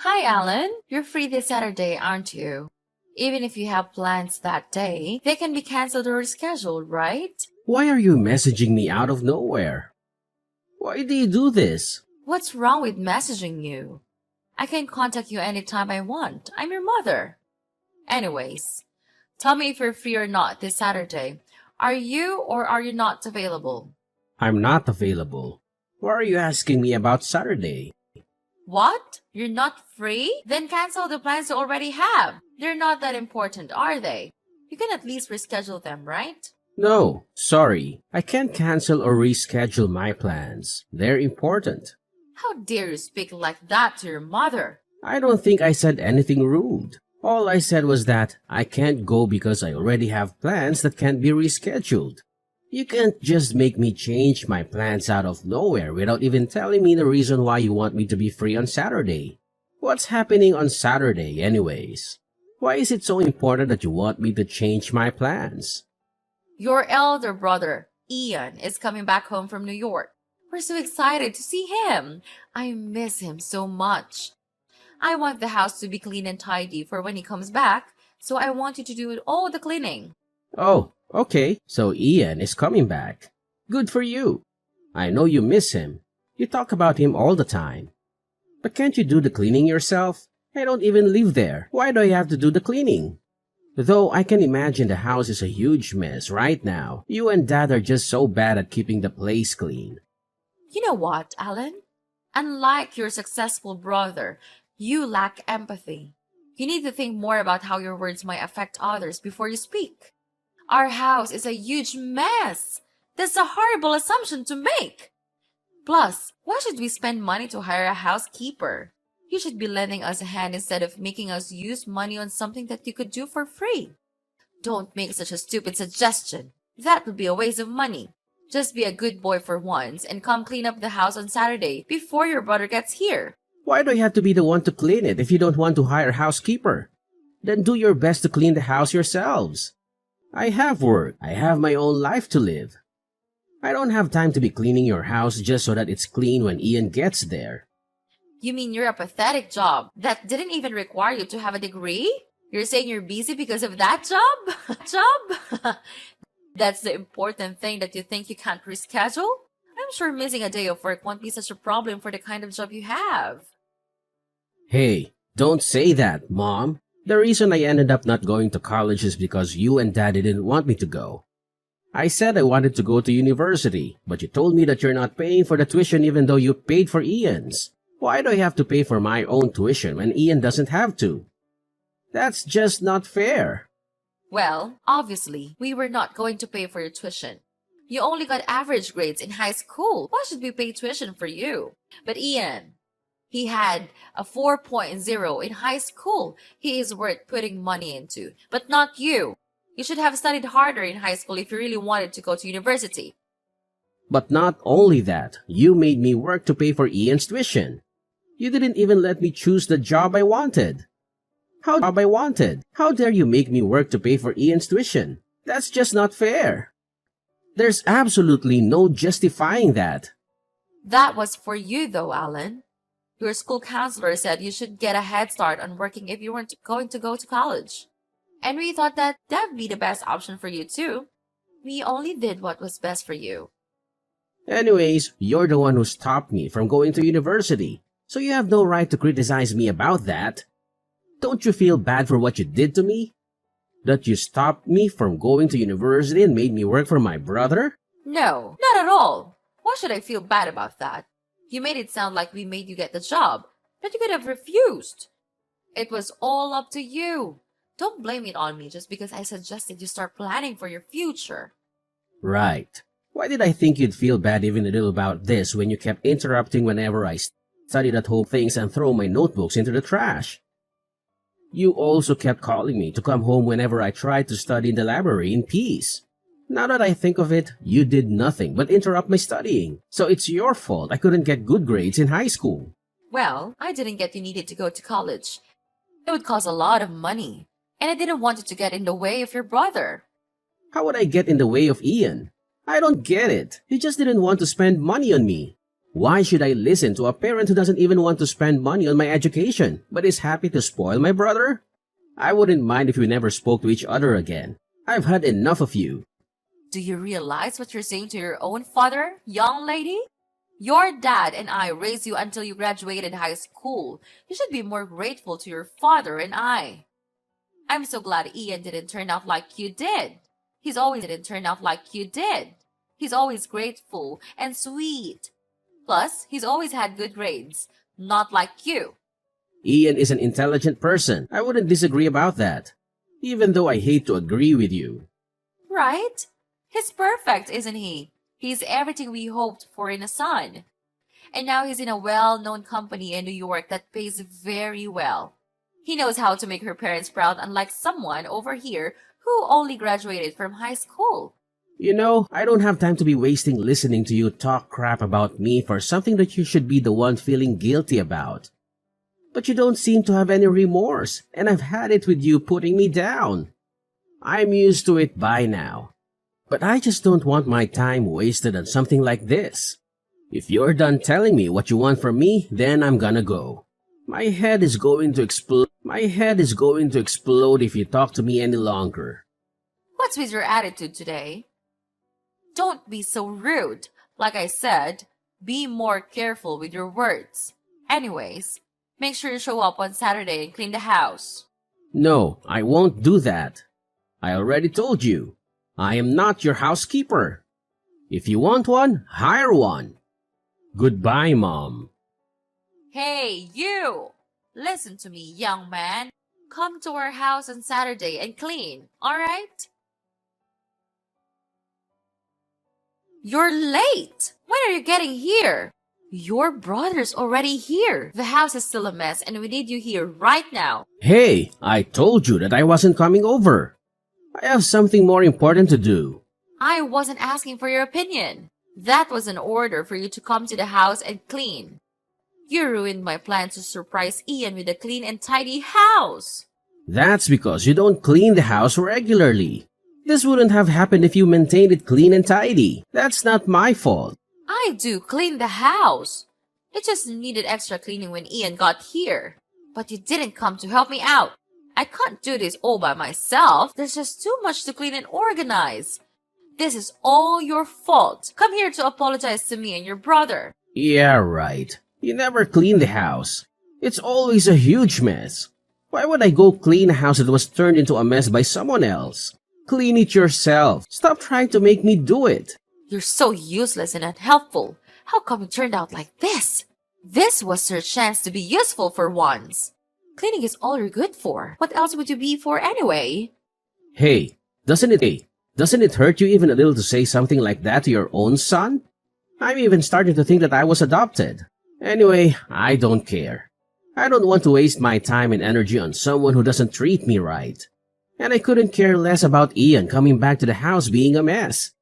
Hi, Alan. You're free this Saturday, aren't you? Even if you have plans that day, they can be canceled or rescheduled, right? Why are you messaging me out of nowhere? Why do you do this? What's wrong with messaging you? I can contact you anytime I want. I'm your mother. Anyways, tell me if you're free or not this Saturday. Are you or are you not available? I'm not available. Why are you asking me about Saturday? What? You're not free? Then cancel the plans you already have. They're not that important, are they? You can at least reschedule them, right? No, sorry. I can't cancel or reschedule my plans. They're important. How dare you speak like that to your mother? I don't think I said anything rude. All I said was that I can't go because I already have plans that can't be rescheduled. You can't just make me change my plans out of nowhere without even telling me the reason why you want me to be free on Saturday. What's happening on Saturday anyways? Why is it so important that you want me to change my plans? Your elder brother, Ian, is coming back home from New York. We're so excited to see him. I miss him so much. I want the house to be clean and tidy for when he comes back, so I want you to do all the cleaning. Oh, okay, so Ian is coming back. Good for you. I know you miss him. You talk about him all the time. But can't you do the cleaning yourself? I don't even live there. Why do I have to do the cleaning? Though I can imagine the house is a huge mess right now. You and Dad are just so bad at keeping the place clean. You know what, Alan? Unlike your successful brother, you lack empathy. You need to think more about how your words might affect others before you speak. Our house is a huge mess. That's a horrible assumption to make. Plus, why should we spend money to hire a housekeeper? You should be lending us a hand instead of making us use money on something that you could do for free. Don't make such a stupid suggestion. That would be a waste of money. Just be a good boy for once and come clean up the house on Saturday before your brother gets here. Why do you have to be the one to clean it if you don't want to hire a housekeeper? Then do your best to clean the house yourselves. I have work. I have my own life to live. I don't have time to be cleaning your house just so that it's clean when Ian gets there. You mean you're a pathetic job that didn't even require you to have a degree? You're saying you're busy because of that job? Job? That's the important thing that you think you can't reschedule? I'm sure missing a day of work won't be such a problem for the kind of job you have. Hey, don't say that, Mom. The reason I ended up not going to college is because you and Dad didn't want me to go. I said I wanted to go to university, but you told me that you're not paying for the tuition even though you paid for Ian's. Why do I have to pay for my own tuition when Ian doesn't have to? That's just not fair. Well, obviously, we were not going to pay for your tuition. You only got average grades in high school. Why should we pay tuition for you? But Ian, he had a 4.0 in high school. He is worth putting money into, but not you. You should have studied harder in high school if you really wanted to go to university. But not only that, you made me work to pay for Ian's tuition. You didn't even let me choose the job I wanted. How dare you make me work to pay for Ian's tuition? That's just not fair. There's absolutely no justifying that. That was for you though, Alan. Your school counselor said you should get a head start on working if you weren't going to go to college. And we thought that that'd be the best option for you too. We only did what was best for you. Anyways, you're the one who stopped me from going to university, so you have no right to criticize me about that. Don't you feel bad for what you did to me? That you stopped me from going to university and made me work for my brother? No, not at all. Why should I feel bad about that? You made it sound like we made you get the job, but you could have refused. It was all up to you. Don't blame it on me just because I suggested you start planning for your future. Right. Why did I think you'd feel bad even a little about this when you kept interrupting whenever I studied at home things and throw my notebooks into the trash? You also kept calling me to come home whenever I tried to study in the library in peace. Now that I think of it, you did nothing but interrupt my studying. So it's your fault I couldn't get good grades in high school. Well, I didn't get you needed to go to college. It would cost a lot of money, and I didn't want it to get in the way of your brother. How would I get in the way of Ian? I don't get it. He just didn't want to spend money on me. Why should I listen to a parent who doesn't even want to spend money on my education, but is happy to spoil my brother? I wouldn't mind if we never spoke to each other again. I've had enough of you. Do you realize what you're saying to your own father, young lady? Your dad and I raised you until you graduated high school. You should be more grateful to your father and I. I'm so glad Ian didn't turn out like you did. He's always didn't turn out like you did. He's always grateful and sweet. Plus, he's always had good grades, not like you. Ian is an intelligent person. I wouldn't disagree about that. Even though I hate to agree with you. Right? He's perfect, isn't he? He's everything we hoped for in a son. And now he's in a well-known company in New York that pays very well. He knows how to make her parents proud, unlike someone over here who only graduated from high school. You know, I don't have time to be wasting listening to you talk crap about me for something that you should be the one feeling guilty about. But you don't seem to have any remorse, and I've had it with you putting me down. I'm used to it by now. But I just don't want my time wasted on something like this. If you're done telling me what you want from me, then I'm gonna go. My head is going to explode. My head is going to explode if you talk to me any longer. What's with your attitude today? Don't be so rude. Like I said, be more careful with your words. Anyways, make sure you show up on Saturday and clean the house. No, I won't do that. I already told you. I am not your housekeeper. If you want one, hire one. Goodbye, Mom. Hey, you! Listen to me, young man. Come to our house on Saturday and clean, alright? You're late! When are you getting here? Your brother's already here. The house is still a mess and we need you here right now. Hey, I told you that I wasn't coming over. I have something more important to do. I wasn't asking for your opinion. That was an order for you to come to the house and clean. You ruined my plan to surprise Ian with a clean and tidy house. That's because you don't clean the house regularly. This wouldn't have happened if you maintained it clean and tidy. That's not my fault. I do clean the house. It just needed extra cleaning when Ian got here. But you didn't come to help me out. I can't do this all by myself. There's just too much to clean and organize. This is all your fault. Come here to apologize to me and your brother. Yeah, right. You never clean the house. It's always a huge mess. Why would I go clean a house that was turned into a mess by someone else? Clean it yourself. Stop trying to make me do it. You're so useless and unhelpful. How come it turned out like this? This was your chance to be useful for once. Cleaning is all you're good for. What else would you be for anyway? Hey, doesn't it hurt you even a little to say something like that to your own son? I'm even starting to think that I was adopted. Anyway, I don't care. I don't want to waste my time and energy on someone who doesn't treat me right. And I couldn't care less about Ian coming back to the house being a mess.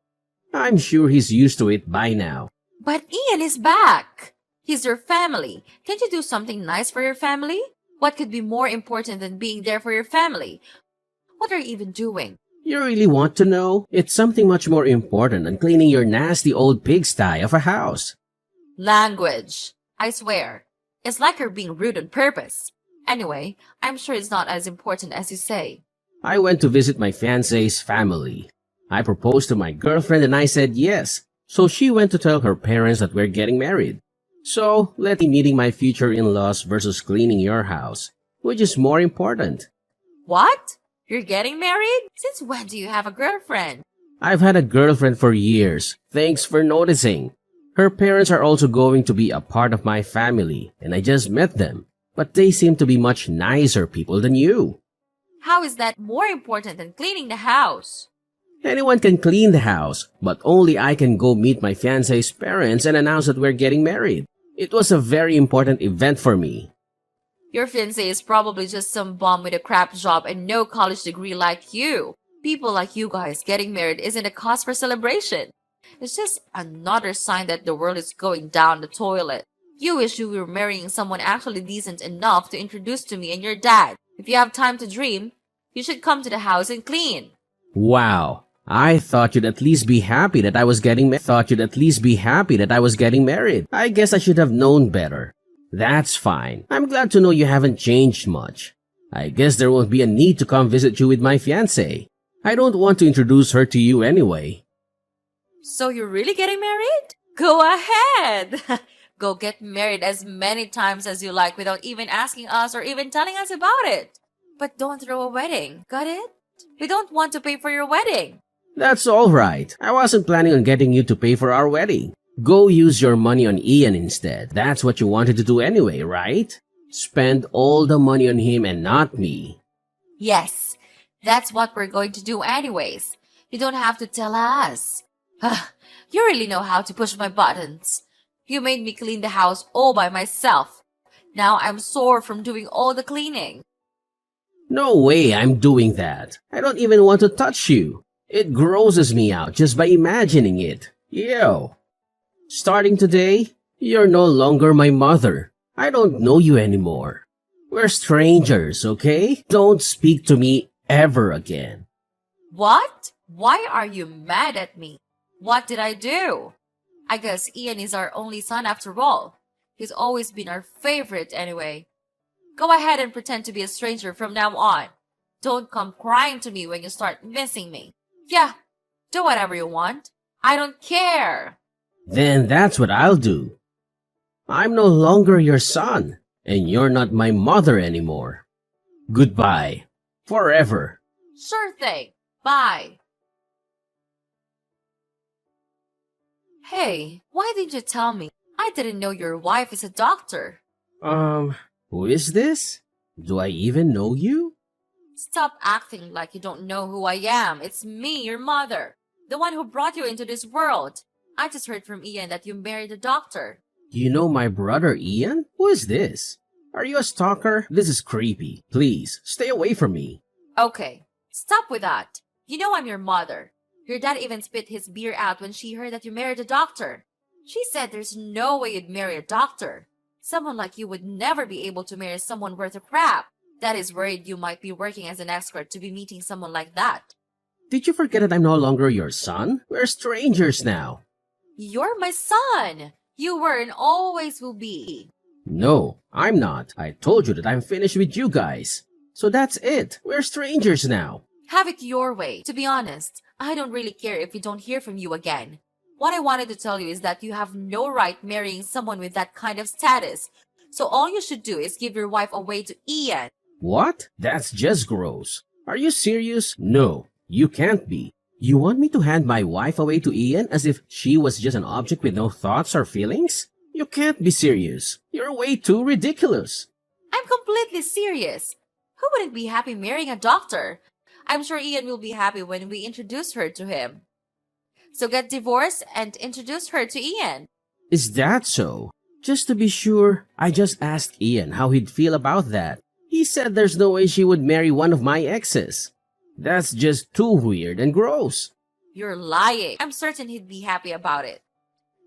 I'm sure he's used to it by now. But Ian is back. He's your family. Can't you do something nice for your family? What could be more important than being there for your family? What are you even doing? You really want to know? It's something much more important than cleaning your nasty old pigsty of a house. Language. I swear. It's like you're being rude on purpose. Anyway, I'm sure it's not as important as you say. I went to visit my fiancé's family. I proposed to my girlfriend and I said yes. So she went to tell her parents that we're getting married. So, let's be meeting my future in-laws versus cleaning your house. Which is more important? What? You're getting married? Since when do you have a girlfriend? I've had a girlfriend for years. Thanks for noticing. Her parents are also going to be a part of my family, and I just met them. But they seem to be much nicer people than you. How is that more important than cleaning the house? Anyone can clean the house, but only I can go meet my fiancé's parents and announce that we're getting married. It was a very important event for me. Your fiancé is probably just some bum with a crap job and no college degree like you. People like you guys getting married isn't a cause for celebration. It's just another sign that the world is going down the toilet. You wish you were marrying someone actually decent enough to introduce to me and your dad. If you have time to dream, you should come to the house and clean. Wow, I thought you'd at least be happy that I was getting married. I guess I should have known better. That's fine. I'm glad to know you haven't changed much. I guess there won't be a need to come visit you with my fiancée. I don't want to introduce her to you anyway. So you're really getting married? Go ahead! Go get married as many times as you like without even asking us or even telling us about it. But don't throw a wedding, got it? We don't want to pay for your wedding. That's all right. I wasn't planning on getting you to pay for our wedding. Go use your money on Ian instead. That's what you wanted to do anyway, right? Spend all the money on him and not me. Yes, that's what we're going to do anyways. You don't have to tell us. You really know how to push my buttons. You made me clean the house all by myself. Now I'm sore from doing all the cleaning. No way I'm doing that. I don't even want to touch you. It grosses me out just by imagining it. Ew. Starting today, you're no longer my mother. I don't know you anymore. We're strangers, okay? Don't speak to me ever again. What? Why are you mad at me? What did I do? I guess Ian is our only son after all. He's always been our favorite anyway. Go ahead and pretend to be a stranger from now on. Don't come crying to me when you start missing me. Yeah, do whatever you want. I don't care. Then that's what I'll do. I'm no longer your son, and you're not my mother anymore. Goodbye. Forever. Sure thing. Bye. Hey, why didn't you tell me? I didn't know your wife is a doctor. Who is this? Do I even know you? Stop acting like you don't know who I am. It's me, your mother. The one who brought you into this world. I just heard from Ian that you married a doctor. You know my brother Ian? Who is this? Are you a stalker? This is creepy. Please, stay away from me. Okay, stop with that. You know I'm your mother. Your dad even spit his beer out when she heard that you married a doctor. She said there's no way you'd marry a doctor. Someone like you would never be able to marry someone worth a crap. Dad is worried you might be working as an escort to be meeting someone like that. Did you forget that I'm no longer your son? We're strangers now. You're my son. You were and always will be. No, I'm not. I told you that I'm finished with you guys. So that's it. We're strangers now. Have it your way. To be honest, I don't really care if we don't hear from you again. What I wanted to tell you is that you have no right marrying someone with that kind of status. So all you should do is give your wife away to Ian. What? That's just gross. Are you serious? No, you can't be. You want me to hand my wife away to Ian as if she was just an object with no thoughts or feelings? You can't be serious. You're way too ridiculous. I'm completely serious. Who wouldn't be happy marrying a doctor? I'm sure Ian will be happy when we introduce her to him. So get divorced and introduce her to Ian. Is that so? Just to be sure, I just asked Ian how he'd feel about that. He said there's no way she would marry one of my exes. That's just too weird and gross. You're lying. I'm certain he'd be happy about it.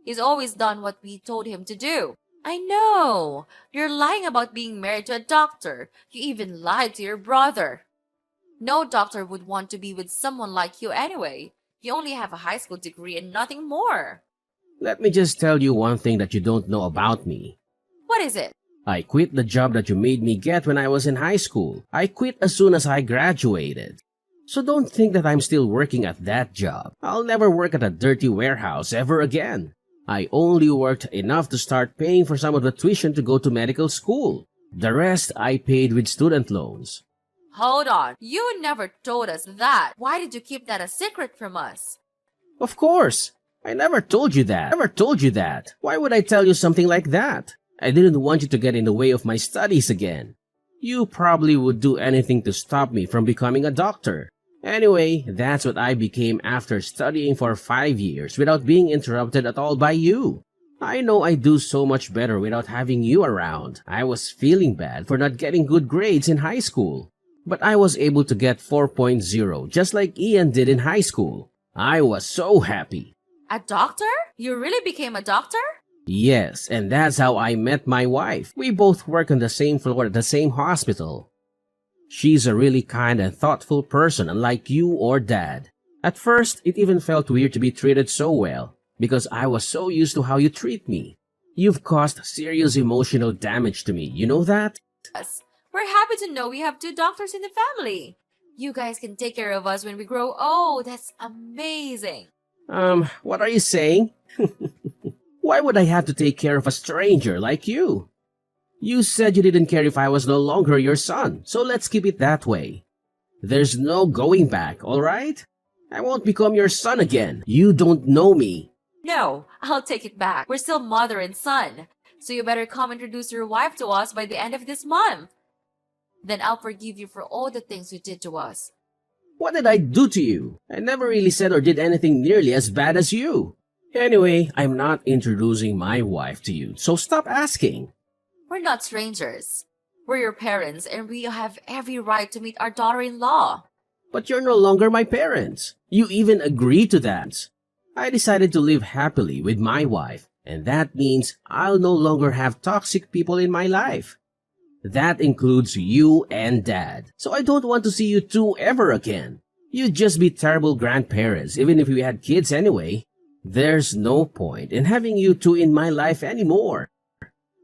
He's always done what we told him to do. I know. You're lying about being married to a doctor. You even lied to your brother. No doctor would want to be with someone like you anyway. You only have a high school degree and nothing more. Let me just tell you one thing that you don't know about me. What is it? I quit the job that you made me get when I was in high school. I quit as soon as I graduated. So don't think that I'm still working at that job. I'll never work at a dirty warehouse ever again. I only worked enough to start paying for some of the tuition to go to medical school. The rest I paid with student loans. Hold on. You never told us that. Why did you keep that a secret from us? Of course. I never told you that. Why would I tell you something like that? I didn't want you to get in the way of my studies again. You probably would do anything to stop me from becoming a doctor. Anyway, that's what I became after studying for 5 years without being interrupted at all by you. I know I do so much better without having you around. I was feeling bad for not getting good grades in high school. But I was able to get 4.0 just like Ian did in high school. I was so happy. A doctor? You really became a doctor? Yes, and that's how I met my wife. We both work on the same floor at the same hospital. She's a really kind and thoughtful person, unlike you or Dad. At first, it even felt weird to be treated so well, because I was so used to how you treat me. You've caused serious emotional damage to me, you know that? Us. We're happy to know we have two doctors in the family. You guys can take care of us when we grow old. That's amazing. What are you saying? Why would I have to take care of a stranger like you? You said you didn't care if I was no longer your son, so let's keep it that way. There's no going back, alright? I won't become your son again. You don't know me. No, I'll take it back. We're still mother and son. So you better come introduce your wife to us by the end of this month. Then I'll forgive you for all the things you did to us. What did I do to you? I never really said or did anything nearly as bad as you. Anyway, I'm not introducing my wife to you, so stop asking. We're not strangers. We're your parents and we have every right to meet our daughter-in-law. But you're no longer my parents. You even agreed to that. I decided to live happily with my wife, and that means I'll no longer have toxic people in my life. That includes you and Dad. So I don't want to see you two ever again. You'd just be terrible grandparents, even if we had kids anyway. There's no point in having you two in my life anymore.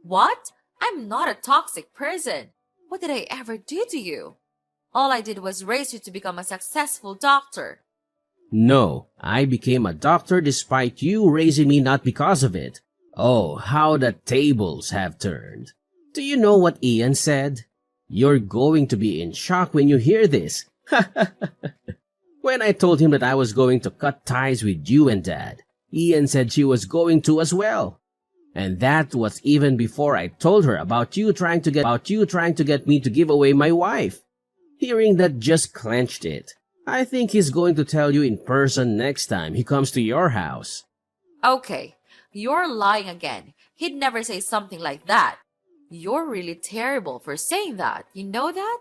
What? I'm not a toxic person. What did I ever do to you? All I did was raise you to become a successful doctor. No, I became a doctor despite you raising me, not because of it. Oh, how the tables have turned. Do you know what Ian said? You're going to be in shock when you hear this. When I told him that I was going to cut ties with you and Dad, Ian said she was going to as well. And that was even before I told her about you trying to get me to give away my wife. Hearing that just clenched it. I think he's going to tell you in person next time he comes to your house. Okay, you're lying again. He'd never say something like that. You're really terrible for saying that. You know that?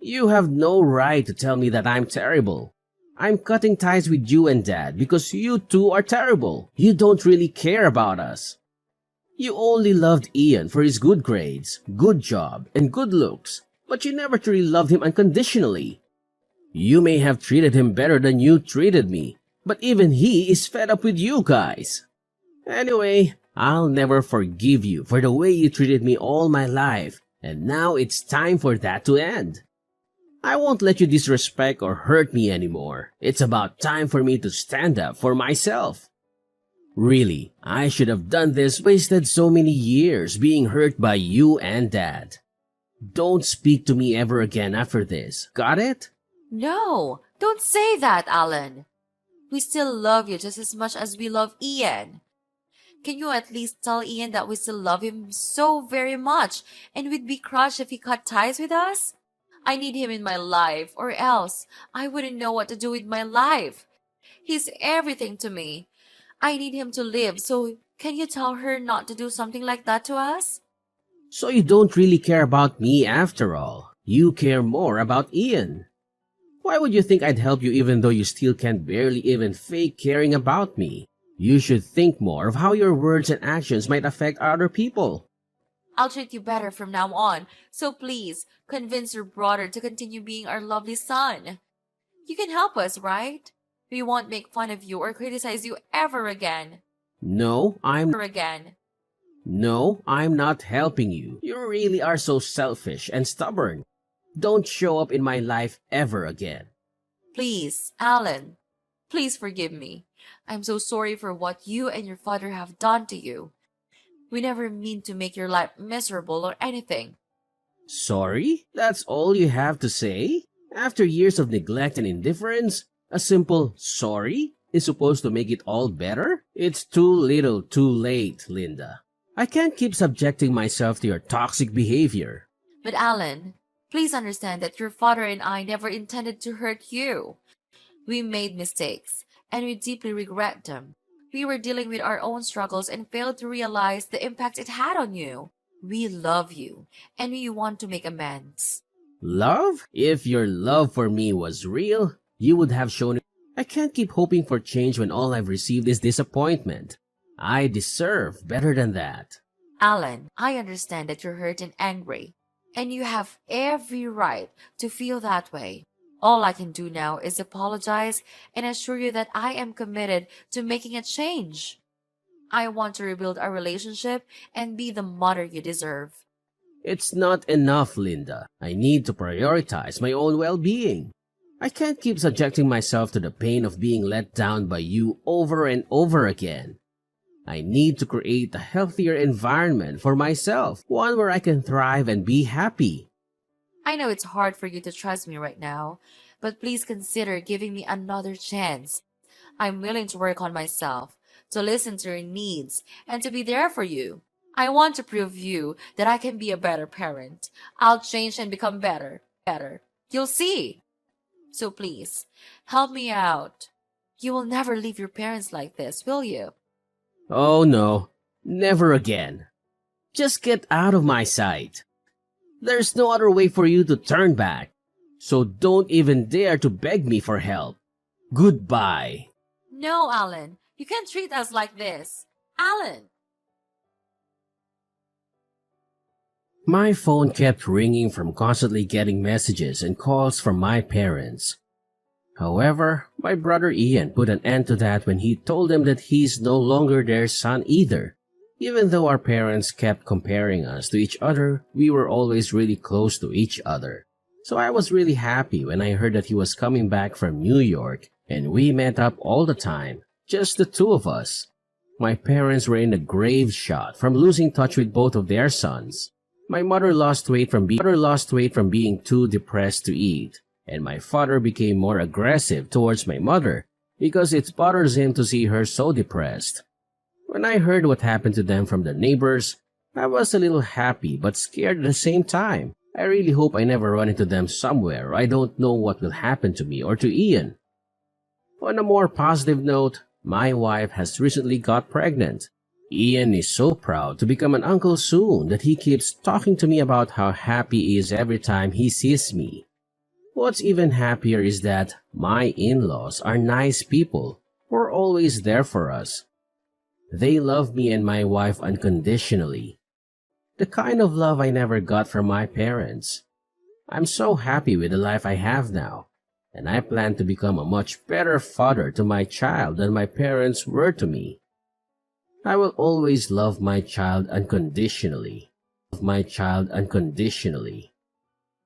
You have no right to tell me that I'm terrible. I'm cutting ties with you and Dad because you two are terrible. You don't really care about us. You only loved Ian for his good grades, good job, and good looks, but you never truly loved him unconditionally. You may have treated him better than you treated me, but even he is fed up with you guys. Anyway, I'll never forgive you for the way you treated me all my life, and now it's time for that to end. I won't let you disrespect or hurt me anymore. It's about time for me to stand up for myself. Really, I should have done this, wasted so many years being hurt by you and Dad. Don't speak to me ever again after this, got it? No, don't say that, Alan. We still love you just as much as we love Ian. Can you at least tell Ian that we still love him so very much and we'd be crushed if he cut ties with us? I need him in my life or else I wouldn't know what to do with my life. He's everything to me. I need him to live, so can you tell her not to do something like that to us? So you don't really care about me after all. You care more about Ian. Why would you think I'd help you even though you still can barely even fake caring about me? You should think more of how your words and actions might affect other people. I'll treat you better from now on, so please convince your brother to continue being our lovely son. You can help us, right? We won't make fun of you or criticize you ever again. No, I'm not helping you. You really are so selfish and stubborn. Don't show up in my life ever again. Please, Alan, please forgive me. I'm so sorry for what you and your father have done to you. We never mean to make your life miserable or anything. Sorry? That's all you have to say? After years of neglect and indifference, a simple sorry is supposed to make it all better? It's too little too late, Linda. I can't keep subjecting myself to your toxic behavior. But Alan, please understand that your father and I never intended to hurt you. We made mistakes, and we deeply regret them. We were dealing with our own struggles and failed to realize the impact it had on you. We love you, and we want to make amends. Love? If your love for me was real, you would have shown it. I can't keep hoping for change when all I've received is disappointment. I deserve better than that. Alan, I understand that you're hurt and angry, and you have every right to feel that way. All I can do now is apologize and assure you that I am committed to making a change. I want to rebuild our relationship and be the mother you deserve. It's not enough, Linda. I need to prioritize my own well-being. I can't keep subjecting myself to the pain of being let down by you over and over again. I need to create a healthier environment for myself, one where I can thrive and be happy. I know it's hard for you to trust me right now, but please consider giving me another chance. I'm willing to work on myself, to listen to your needs, and to be there for you. I want to prove you that I can be a better parent. I'll change and become better. You'll see. So please, help me out. You will never leave your parents like this, will you? Oh no, never again. Just get out of my sight. There's no other way for you to turn back, so don't even dare to beg me for help. Goodbye. No, Alan. You can't treat us like this. Alan! My phone kept ringing from constantly getting messages and calls from my parents. However, my brother Ian put an end to that when he told them that he's no longer their son either. Even though our parents kept comparing us to each other, we were always really close to each other. So I was really happy when I heard that he was coming back from New York and we met up all the time, just the two of us. My parents were in a grave shot from losing touch with both of their sons. My mother lost weight from being too depressed to eat, and my father became more aggressive towards my mother because it bothers him to see her so depressed. When I heard what happened to them from the neighbors, I was a little happy but scared at the same time. I really hope I never run into them somewhere. I don't know what will happen to me or to Ian. On a more positive note, my wife has recently got pregnant. Ian is so proud to become an uncle soon that he keeps talking to me about how happy he is every time he sees me. What's even happier is that my in-laws are nice people who are always there for us. They love me and my wife unconditionally. The kind of love I never got from my parents. I'm so happy with the life I have now, and I plan to become a much better father to my child than my parents were to me. I will always love my child unconditionally.